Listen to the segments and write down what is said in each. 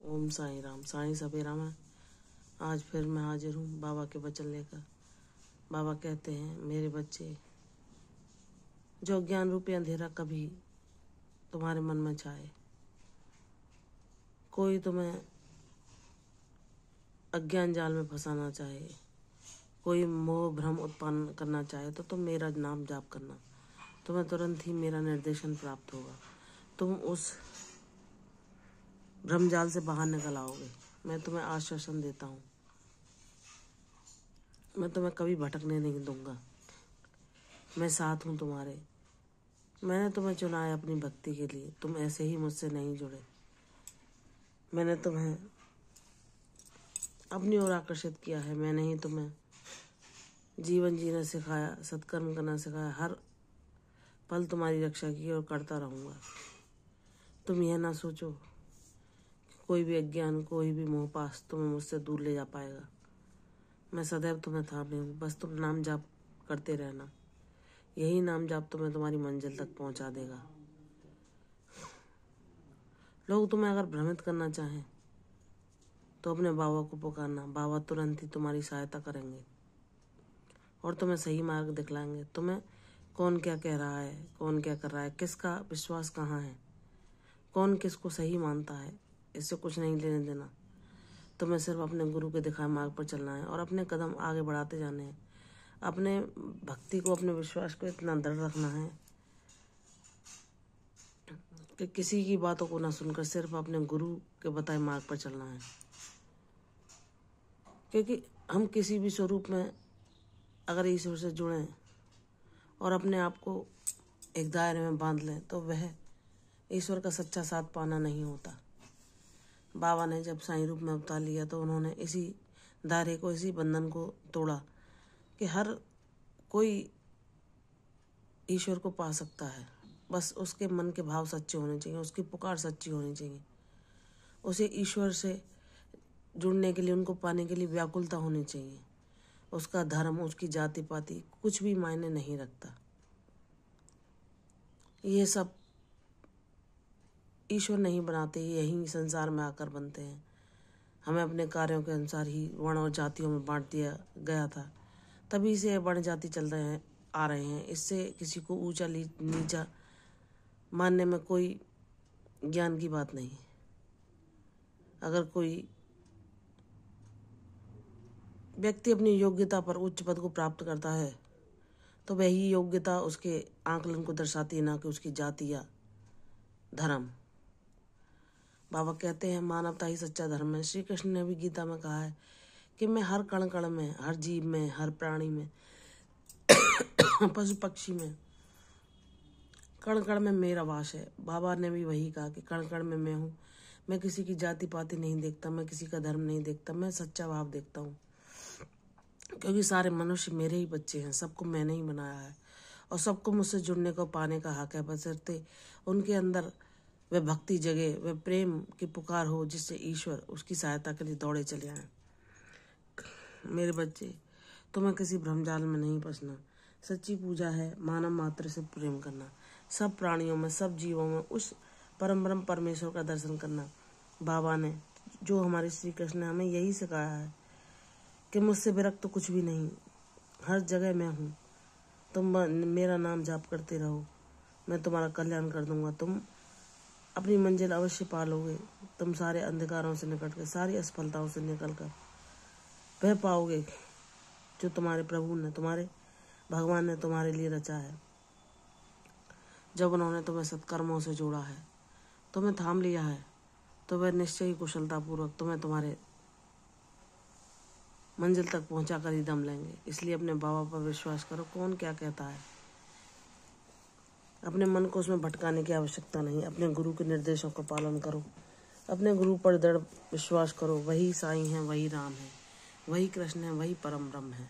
ओम साईं राम। साईं सवेरा में आज फिर मैं हाजिर हूँ बाबा के वचन लेकर। बाबा कहते हैं, मेरे बच्चे, जो ज्ञान रूपी अंधेरा कभी तुम्हारे मन में छाए, कोई तुम्हें अज्ञान जाल में फंसाना चाहे, कोई मोह भ्रम उत्पन्न करना चाहे, तो तुम मेरा नाम जाप करना, तुम्हें तुरंत ही मेरा निर्देशन प्राप्त होगा। तुम उस भ्रमजाल से बाहर निकल आओगे। मैं तुम्हें आश्वासन देता हूँ, मैं तुम्हें कभी भटकने नहीं दूंगा। मैं साथ हूँ तुम्हारे। मैंने तुम्हें चुना है अपनी भक्ति के लिए। तुम ऐसे ही मुझसे नहीं जुड़े। मैंने तुम्हें अपनी ओर आकर्षित किया है। मैंने ही तुम्हें जीवन जीना सिखाया, सत्कर्म करना सिखाया। हर पल तुम्हारी रक्षा की और करता रहूँगा। तुम यह ना सोचो कि कोई भी अज्ञान, कोई भी मोह पास तुम्हें मुझसे दूर ले जा पाएगा। मैं सदैव तुम्हें थामे हूँ। बस तुम नाम जाप करते रहना। यही नाम जाप तुम्हें तुम्हारी मंजिल तक पहुँचा देगा। लोग तुम्हें अगर भ्रमित करना चाहें तो अपने बाबा को पुकारना। बाबा तुरंत ही तुम्हारी सहायता करेंगे और तुम्हें सही मार्ग दिखलाएंगे। तुम्हें कौन क्या कह रहा है, कौन क्या कर रहा है, किसका विश्वास कहाँ है, कौन किसको सही मानता है, इससे कुछ नहीं लेने देना। तुम्हें सिर्फ अपने गुरु के दिखाए मार्ग पर चलना है और अपने कदम आगे बढ़ाते जाने हैं। अपने भक्ति को, अपने विश्वास को इतना दृढ़ रखना है कि किसी की बातों को न सुनकर सिर्फ अपने गुरु के बताए मार्ग पर चलना है। क्योंकि हम किसी भी स्वरूप में अगर ईश्वर से जुड़ें और अपने आप को एक दायरे में बांध लें तो वह ईश्वर का सच्चा साथ पाना नहीं होता। बाबा ने जब साईं रूप में अवतार लिया तो उन्होंने इसी दायरे को, इसी बंधन को तोड़ा कि हर कोई ईश्वर को पा सकता है। बस उसके मन के भाव सच्चे होने चाहिए, उसकी पुकार सच्ची होनी चाहिए। उसे ईश्वर से जुड़ने के लिए, उनको पाने के लिए व्याकुलता होनी चाहिए। उसका धर्म, उसकी जाति पाति कुछ भी मायने नहीं रखता। ये सब ईश्वर नहीं बनाते, यही संसार में आकर बनते हैं। हमें अपने कार्यों के अनुसार ही वर्ण और जातियों में बांट दिया गया था, तभी से वर्ण जाति चल रहे हैं, आ रहे हैं। इससे किसी को ऊंचा नीचा मानने में कोई ज्ञान की बात नहीं। अगर कोई व्यक्ति अपनी योग्यता पर उच्च पद को प्राप्त करता है तो वही योग्यता उसके आकलन को दर्शाती है, ना कि उसकी जाति या धर्म। बाबा कहते हैं, मानवता ही सच्चा धर्म है। श्री कृष्ण ने भी गीता में कहा है कि मैं हर कण कण में, हर जीव में, हर प्राणी में, पशु पक्षी में, कण कण में मेरा वास है। बाबा ने भी वही कहा कि कण कण में मैं हूँ। मैं किसी की जाति पाति नहीं देखता, मैं किसी का धर्म नहीं देखता, मैं सच्चा भाव देखता हूँ। क्योंकि सारे मनुष्य मेरे ही बच्चे हैं, सबको मैंने ही बनाया है और सबको मुझसे जुड़ने को, पाने का हक है, बशर्ते उनके अंदर वह भक्ति जगे, वह प्रेम की पुकार हो जिससे ईश्वर उसकी सहायता के लिए दौड़े चले आए। मेरे बच्चे, तुम्हें किसी भ्रमजाल में नहीं फंसना। सच्ची पूजा है मानव मात्र से प्रेम करना, सब प्राणियों में, सब जीवों में उस परम ब्रह्म परमेश्वर का दर्शन करना। बाबा ने, जो हमारे श्री कृष्ण ने हमें यही सिखाया है कि मुझसे विरक्त तो कुछ भी नहीं, हर जगह मैं हूँ। तुम मेरा नाम जाप करते रहो, मैं तुम्हारा कल्याण कर दूंगा। तुम अपनी मंजिल अवश्य पालोगे। तुम सारे अंधकारों से निकल कर, सारी असफलताओं से निकल कर वह पाओगे जो तुम्हारे प्रभु ने, तुम्हारे भगवान ने तुम्हारे लिए रचा है। जब उन्होंने तुम्हें सत्कर्मों से जोड़ा है, तुम्हें थाम लिया है, तो वह निश्चय ही कुशलतापूर्वक तुम्हें तुम्हारे मंजिल तक पहुंचा कर ही दम लेंगे। इसलिए अपने बाबा पर विश्वास करो। कौन क्या कहता है, अपने मन को उसमें भटकाने की आवश्यकता नहीं। अपने गुरु के निर्देशों का पालन करो, अपने गुरु पर दृढ़ विश्वास करो। वही साईं है, वही राम है, वही कृष्ण है, वही परम ब्रह्म है।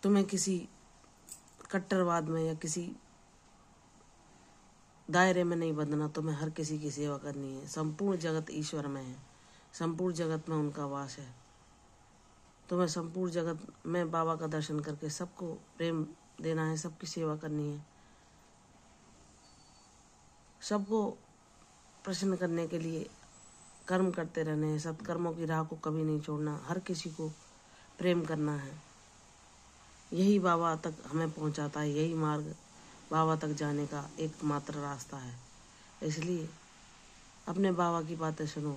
तुम्हें किसी कट्टरवाद में या किसी दायरे में नहीं बंधना। तुम्हें हर किसी की सेवा करनी है। संपूर्ण जगत ईश्वर में है, संपूर्ण जगत में उनका वास है। तुम्हें संपूर्ण जगत में बाबा का दर्शन करके सबको प्रेम देना है, सबकी सेवा करनी है, सबको प्रसन्न करने के लिए कर्म करते रहने हैं, सत्कर्मों की राह को कभी नहीं छोड़ना, हर किसी को प्रेम करना है। यही बाबा तक हमें पहुंचाता है, यही मार्ग बाबा तक जाने का एकमात्र रास्ता है। इसलिए अपने बाबा की बातें सुनो।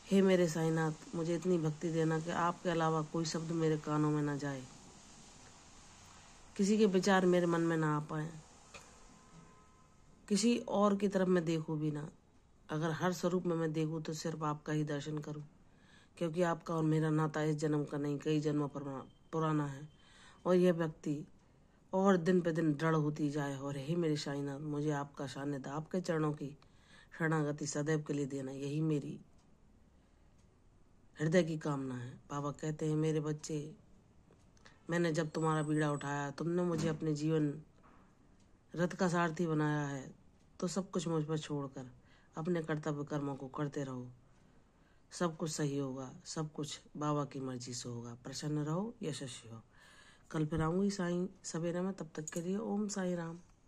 हे मेरे साईनाथ, मुझे इतनी भक्ति देना कि आपके अलावा कोई शब्द मेरे कानों में ना जाए, किसी के विचार मेरे मन में ना आ पाए, किसी और की तरफ मैं देखूं भी ना। अगर हर स्वरूप में मैं देखूं तो सिर्फ आपका ही दर्शन करूं, क्योंकि आपका और मेरा नाता इस जन्म का नहीं, कई जन्मों पुराना है। और यह व्यक्ति और दिन पे दिन दृढ़ होती जाए। और हे मेरे साईनाथ, मुझे आपका सानिध्य, आपके चरणों की शरणागति सदैव के लिए देना, यही मेरी हृदय की कामना है। बाबा कहते हैं, मेरे बच्चे, मैंने जब तुम्हारा बीड़ा उठाया, तुमने मुझे अपने जीवन रथ का सारथी बनाया है, तो सब कुछ मुझ पर छोड़कर अपने कर्तव्य कर्मों को करते रहो। सब कुछ सही होगा, सब कुछ बाबा की मर्जी से होगा। प्रसन्न रहो, यशस्वी हो। कल फिर आऊंगी साईं सवेरे में, तब तक के लिए ओम साई राम।